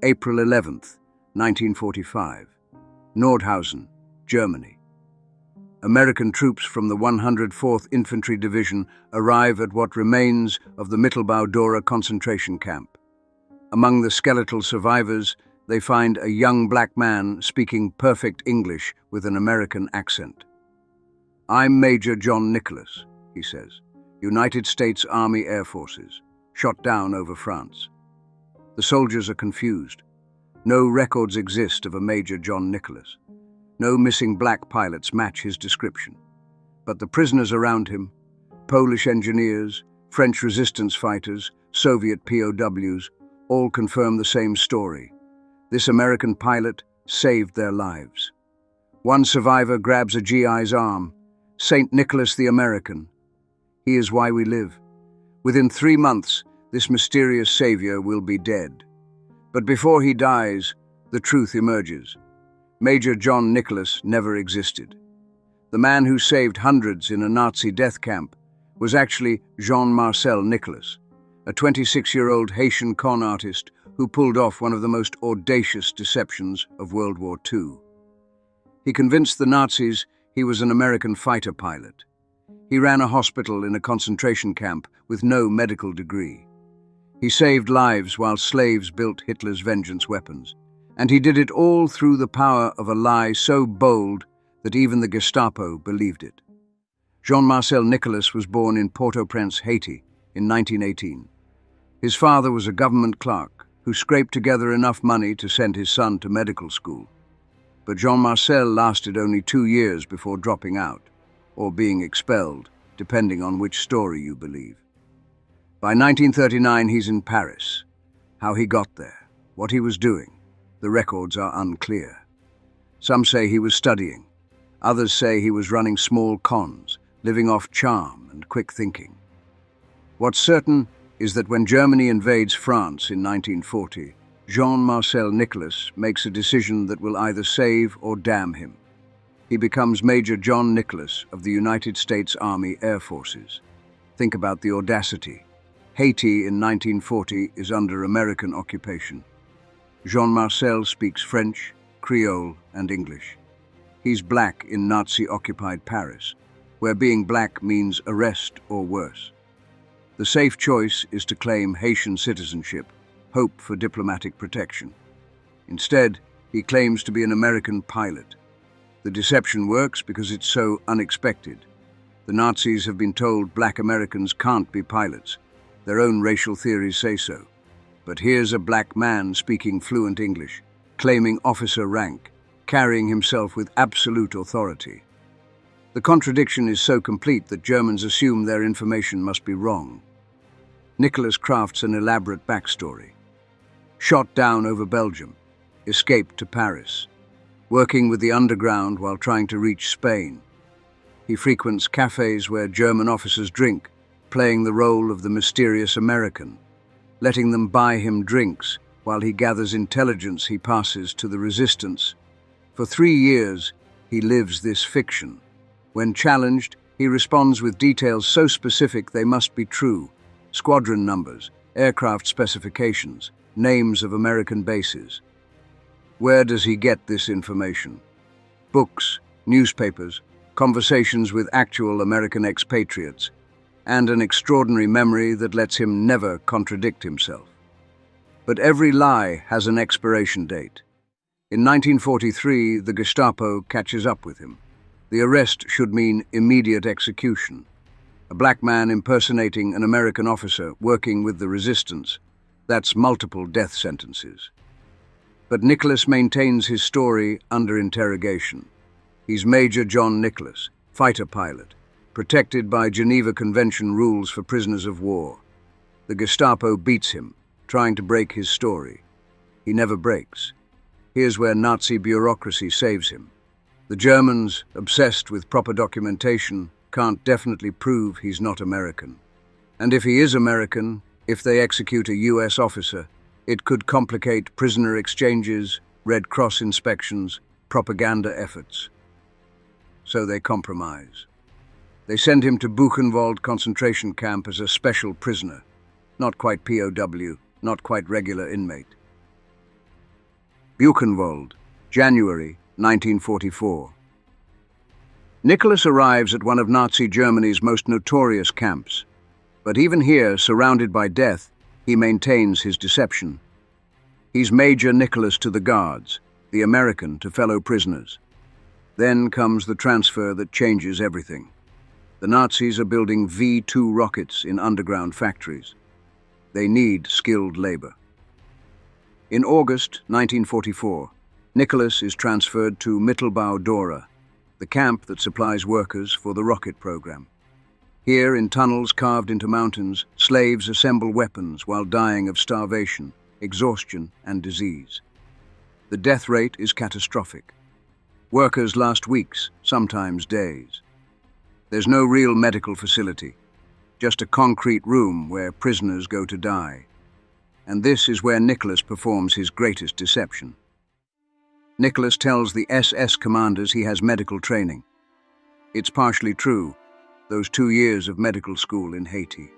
April 11th, 1945. Nordhausen, Germany. American troops from the 104th Infantry Division arrive at what remains of the Mittelbau Dora concentration camp. Among the skeletal survivors, they find a young black man speaking perfect English with an American accent. "I'm Major John Nicholas," he says, "United States Army Air Forces, shot down over France." The soldiers are confused. No records exist of a Major John Nicholas. No missing black pilots match his description. But the prisoners around him, Polish engineers, French resistance fighters, Soviet POWs, all confirm the same story. This American pilot saved their lives. One survivor grabs a GI's arm. "St. Nicholas the American. He is why we live." Within 3 months, this mysterious savior will be dead. But before he dies, the truth emerges. Major John Nicholas never existed. The man who saved hundreds in a Nazi death camp was actually Jean-Marcel Nicholas, a 26-year-old Haitian con artist who pulled off one of the most audacious deceptions of World War II. He convinced the Nazis he was an American fighter pilot. He ran a hospital in a concentration camp with no medical degree. He saved lives while slaves built Hitler's vengeance weapons. And he did it all through the power of a lie so bold that even the Gestapo believed it. Jean-Marcel Nicholas was born in Port-au-Prince, Haiti, in 1918. His father was a government clerk who scraped together enough money to send his son to medical school. But Jean-Marcel lasted only 2 years before dropping out, or being expelled, depending on which story you believe. By 1939, he's in Paris. How he got there, what he was doing, the records are unclear. Some say he was studying. Others say he was running small cons, living off charm and quick thinking. What's certain is that when Germany invades France in 1940, Jean-Marcel Nicholas makes a decision that will either save or damn him. He becomes Major John Nicholas of the United States Army Air Forces. Think about the audacity. Haiti in 1940 is under American occupation. Jean-Marcel speaks French, Creole, and English. He's black in Nazi-occupied Paris, where being black means arrest or worse. The safe choice is to claim Haitian citizenship, hope for diplomatic protection. Instead, he claims to be an American pilot. The deception works because it's so unexpected. The Nazis have been told black Americans can't be pilots. Their own racial theories say so. But here's a black man speaking fluent English, claiming officer rank, carrying himself with absolute authority. The contradiction is so complete that Germans assume their information must be wrong. Nicholas crafts an elaborate backstory. Shot down over Belgium, escaped to Paris, working with the underground while trying to reach Spain. He frequents cafes where German officers drink, playing the role of the mysterious American, letting them buy him drinks while he gathers intelligence he passes to the resistance. For 3 years, he lives this fiction. When challenged, he responds with details so specific they must be true: squadron numbers, aircraft specifications, names of American bases. Where does he get this information? Books, newspapers, conversations with actual American expatriates, and an extraordinary memory that lets him never contradict himself. But every lie has an expiration date. In 1943, the Gestapo catches up with him. The arrest should mean immediate execution. A black man impersonating an American officer working with the resistance. That's multiple death sentences. But Nicholas maintains his story under interrogation. He's Major John Nicholas, fighter pilot, protected by Geneva Convention rules for prisoners of war. The Gestapo beats him, trying to break his story. He never breaks. Here's where Nazi bureaucracy saves him. The Germans, obsessed with proper documentation, can't definitely prove he's not American. And if he is American, if they execute a US officer, it could complicate prisoner exchanges, Red Cross inspections, propaganda efforts. So they compromise. They send him to Buchenwald concentration camp as a special prisoner, not quite POW, not quite regular inmate. Buchenwald, January 1944. Nicholas arrives at one of Nazi Germany's most notorious camps. But even here, surrounded by death, he maintains his deception. He's Major Nicholas to the guards, the American to fellow prisoners. Then comes the transfer that changes everything. The Nazis are building V-2 rockets in underground factories. They need skilled labor. In August 1944, Nicholas is transferred to Mittelbau Dora, the camp that supplies workers for the rocket program. Here, in tunnels carved into mountains, slaves assemble weapons while dying of starvation, exhaustion, and disease. The death rate is catastrophic. Workers last weeks, sometimes days. There's no real medical facility, just a concrete room where prisoners go to die. And this is where Nicholas performs his greatest deception. Nicholas tells the SS commanders he has medical training. It's partially true, those 2 years of medical school in Haiti.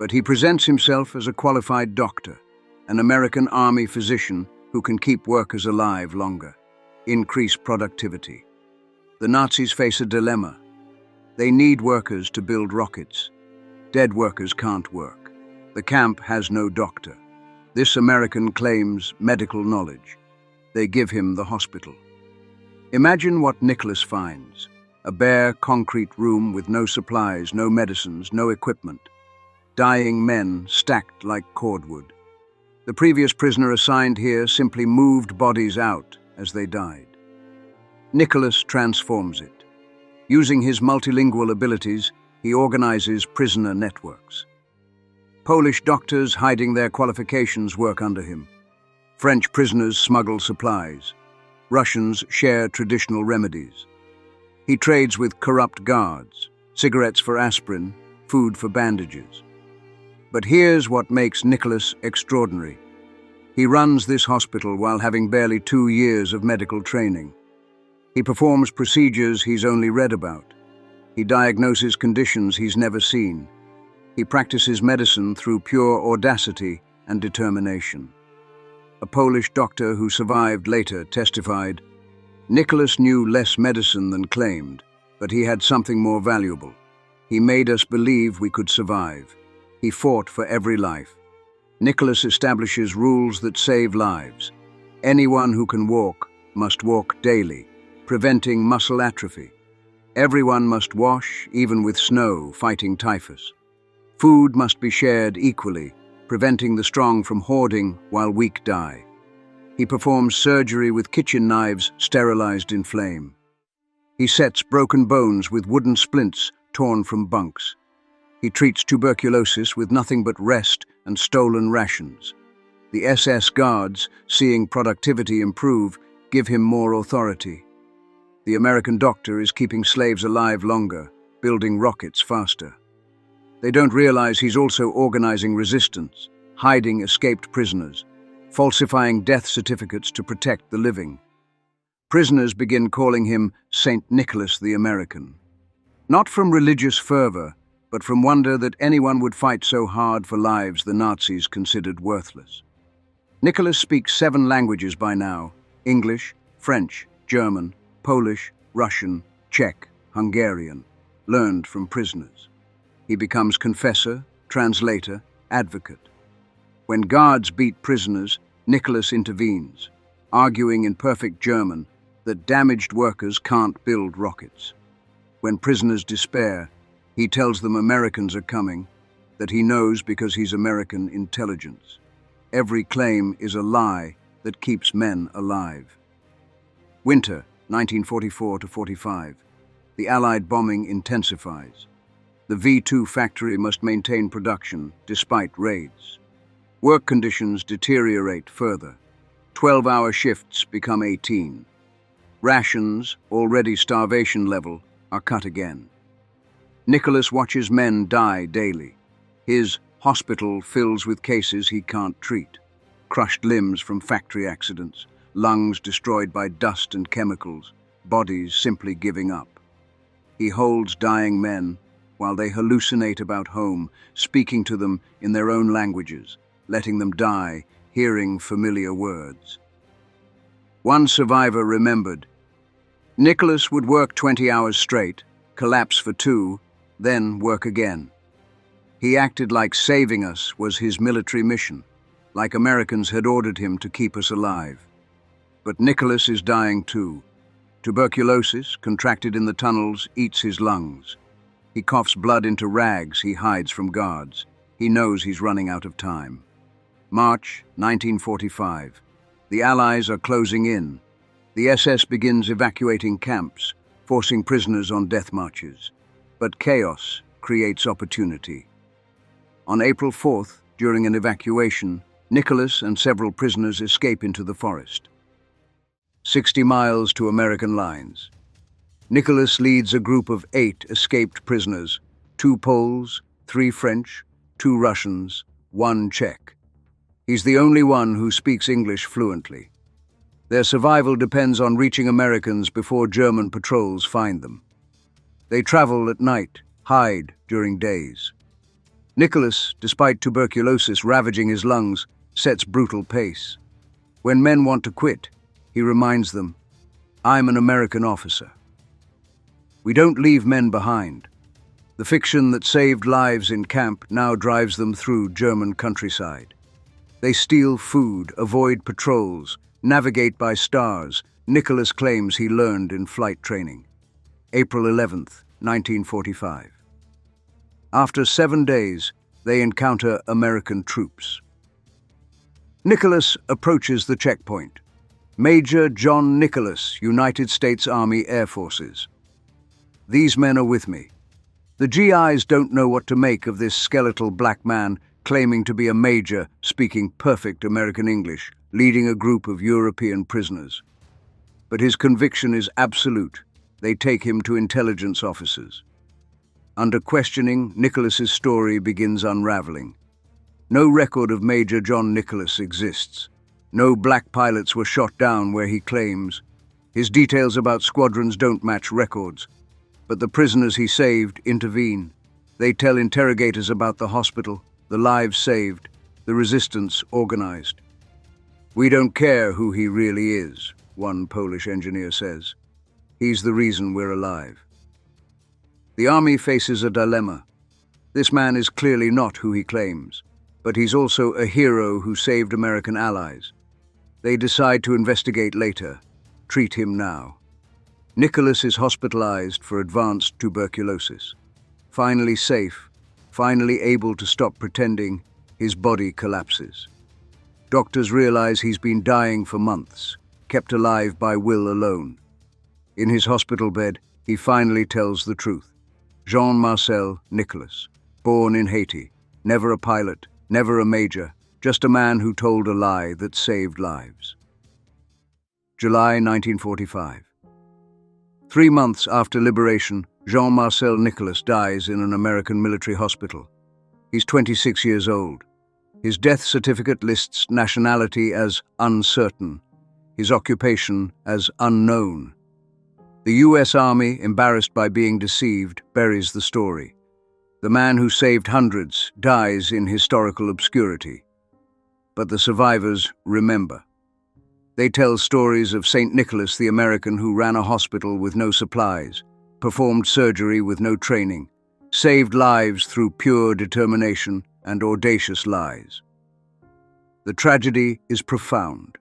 But he presents himself as a qualified doctor, an American army physician who can keep workers alive longer, increase productivity. The Nazis face a dilemma. They need workers to build rockets. Dead workers can't work. The camp has no doctor. This American claims medical knowledge. They give him the hospital. Imagine what Nicholas finds. A bare, concrete room with no supplies, no medicines, no equipment. Dying men stacked like cordwood. The previous prisoner assigned here simply moved bodies out as they died. Nicholas transforms it. Using his multilingual abilities, he organizes prisoner networks. Polish doctors hiding their qualifications work under him. French prisoners smuggle supplies. Russians share traditional remedies. He trades with corrupt guards, cigarettes for aspirin, food for bandages. But here's what makes Nicholas extraordinary. He runs this hospital while having barely 2 years of medical training. He performs procedures he's only read about. He diagnoses conditions he's never seen. He practices medicine through pure audacity and determination. A Polish doctor who survived later testified, "Nicholas knew less medicine than claimed, but he had something more valuable. He made us believe we could survive. He fought for every life." Nicholas establishes rules that save lives. Anyone who can walk must walk daily, preventing muscle atrophy. Everyone must wash, even with snow, fighting typhus. Food must be shared equally, preventing the strong from hoarding while weak die. He performs surgery with kitchen knives sterilized in flame. He sets broken bones with wooden splints torn from bunks. He treats tuberculosis with nothing but rest and stolen rations. The SS guards, seeing productivity improve, give him more authority. The American doctor is keeping slaves alive longer, building rockets faster. They don't realize he's also organizing resistance, hiding escaped prisoners, falsifying death certificates to protect the living. Prisoners begin calling him Saint Nicholas the American. Not from religious fervor, but from wonder that anyone would fight so hard for lives the Nazis considered worthless. Nicholas speaks 7 languages by now: English, French, German, Polish, Russian, Czech, Hungarian, learned from prisoners. He becomes confessor, translator, advocate. When guards beat prisoners, Nicholas intervenes, arguing in perfect German that damaged workers can't build rockets. When prisoners despair, he tells them Americans are coming, that he knows because he's American intelligence. Every claim is a lie that keeps men alive. Winter, 1944-45. The Allied bombing intensifies. The V-2 factory must maintain production despite raids. Work conditions deteriorate further. 12-hour shifts become 18. Rations, already starvation level, are cut again. Nicholas watches men die daily. His hospital fills with cases he can't treat. Crushed limbs from factory accidents, lungs destroyed by dust and chemicals, bodies simply giving up. He holds dying men while they hallucinate about home, speaking to them in their own languages, letting them die, hearing familiar words. One survivor remembered, "Nicholas would work 20 hours straight, collapse for 2, then work again. He acted like saving us was his military mission, like Americans had ordered him to keep us alive. But Nicholas is dying too. Tuberculosis, contracted in the tunnels, eats his lungs. He coughs blood into rags he hides from guards. He knows he's running out of time." March 1945. The Allies are closing in. The SS begins evacuating camps, forcing prisoners on death marches. But chaos creates opportunity. On April 4th, during an evacuation, Nicholas and several prisoners escape into the forest. 60 miles to American lines. Nicholas leads a group of 8 escaped prisoners, 2 Poles, 3 French, 2 Russians, 1 Czech. He's the only one who speaks English fluently. Their survival depends on reaching Americans before German patrols find them. They travel at night, hide during days. Nicholas, despite tuberculosis ravaging his lungs, sets brutal pace. When men want to quit, he reminds them, "I'm an American officer." We don't leave men behind. The fiction that saved lives in camp now drives them through German countryside. They steal food, avoid patrols, navigate by stars. Nicholas claims he learned in flight training. April 11th, 1945. After 7 days, they encounter American troops. Nicholas approaches the checkpoint. Major John Nicholas, United States Army Air Forces. "These men are with me." The GIs don't know what to make of this skeletal black man claiming to be a major, speaking perfect American English, leading a group of European prisoners. But his conviction is absolute. They take him to intelligence officers. Under questioning, Nicholas's story begins unraveling. No record of Major John Nicholas exists. No black pilots were shot down where he claims. His details about squadrons don't match records. But the prisoners he saved intervene. They tell interrogators about the hospital, the lives saved, the resistance organized. "We don't care who he really is," one Polish engineer says. "He's the reason we're alive." The army faces a dilemma. This man is clearly not who he claims, but he's also a hero who saved American allies. They decide to investigate later, treat him now. Nicholas is hospitalized for advanced tuberculosis. Finally safe, finally able to stop pretending, his body collapses. Doctors realize he's been dying for months, kept alive by will alone. In his hospital bed, he finally tells the truth. Jean Marcel Nicholas, born in Haiti, never a pilot, never a major, just a man who told a lie that saved lives. July 1945. 3 months after liberation, Jean-Marcel Nicholas dies in an American military hospital. He's 26 years old. His death certificate lists nationality as uncertain, his occupation as unknown. The US Army, embarrassed by being deceived, buries the story. The man who saved hundreds dies in historical obscurity. But the survivors remember. They tell stories of St. Nicholas the American who ran a hospital with no supplies, performed surgery with no training, saved lives through pure determination and audacious lies. The tragedy is profound.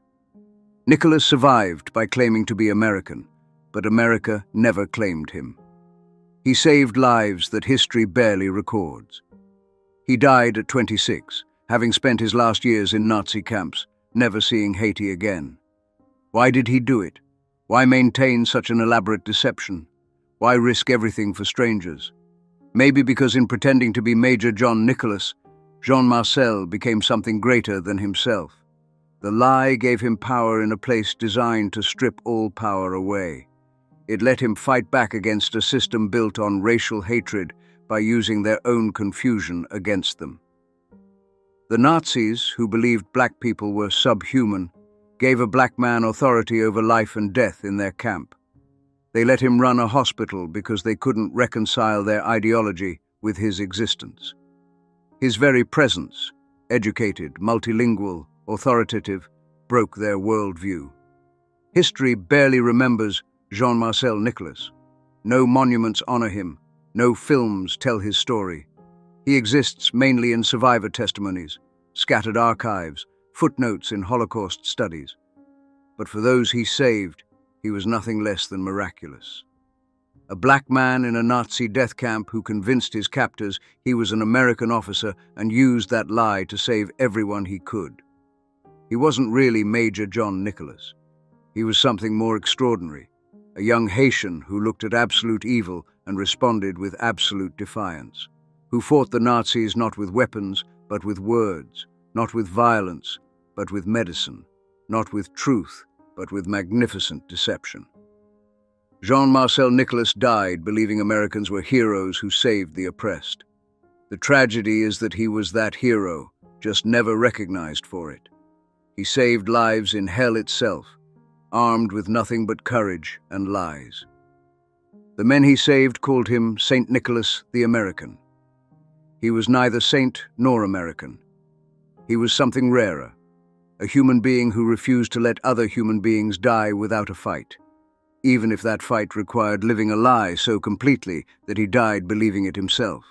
Nicholas survived by claiming to be American, but America never claimed him. He saved lives that history barely records. He died at 26, having spent his last years in Nazi camps, never seeing Haiti again. Why did he do it? Why maintain such an elaborate deception? Why risk everything for strangers? Maybe because in pretending to be Major John Nicholas, Jean-Marcel became something greater than himself. The lie gave him power in a place designed to strip all power away. It let him fight back against a system built on racial hatred by using their own confusion against them. The Nazis, who believed black people were subhuman, gave a black man authority over life and death in their camp. They let him run a hospital because they couldn't reconcile their ideology with his existence. His very presence, educated, multilingual, authoritative, broke their worldview. History barely remembers Jean-Marcel Nicholas. No monuments honor him, no films tell his story. He exists mainly in survivor testimonies, scattered archives, footnotes in Holocaust studies. But for those he saved, he was nothing less than miraculous. A black man in a Nazi death camp who convinced his captors he was an American officer and used that lie to save everyone he could. He wasn't really Major John Nicholas. He was something more extraordinary, a young Haitian who looked at absolute evil and responded with absolute defiance, who fought the Nazis not with weapons, but with words, not with violence, but with medicine, not with truth, but with magnificent deception. Jean-Marcel Nicholas died believing Americans were heroes who saved the oppressed. The tragedy is that he was that hero, just never recognized for it. He saved lives in hell itself, armed with nothing but courage and lies. The men he saved called him Saint Nicholas the American. He was neither saint nor American. He was something rarer, a human being who refused to let other human beings die without a fight, even if that fight required living a lie so completely that he died believing it himself.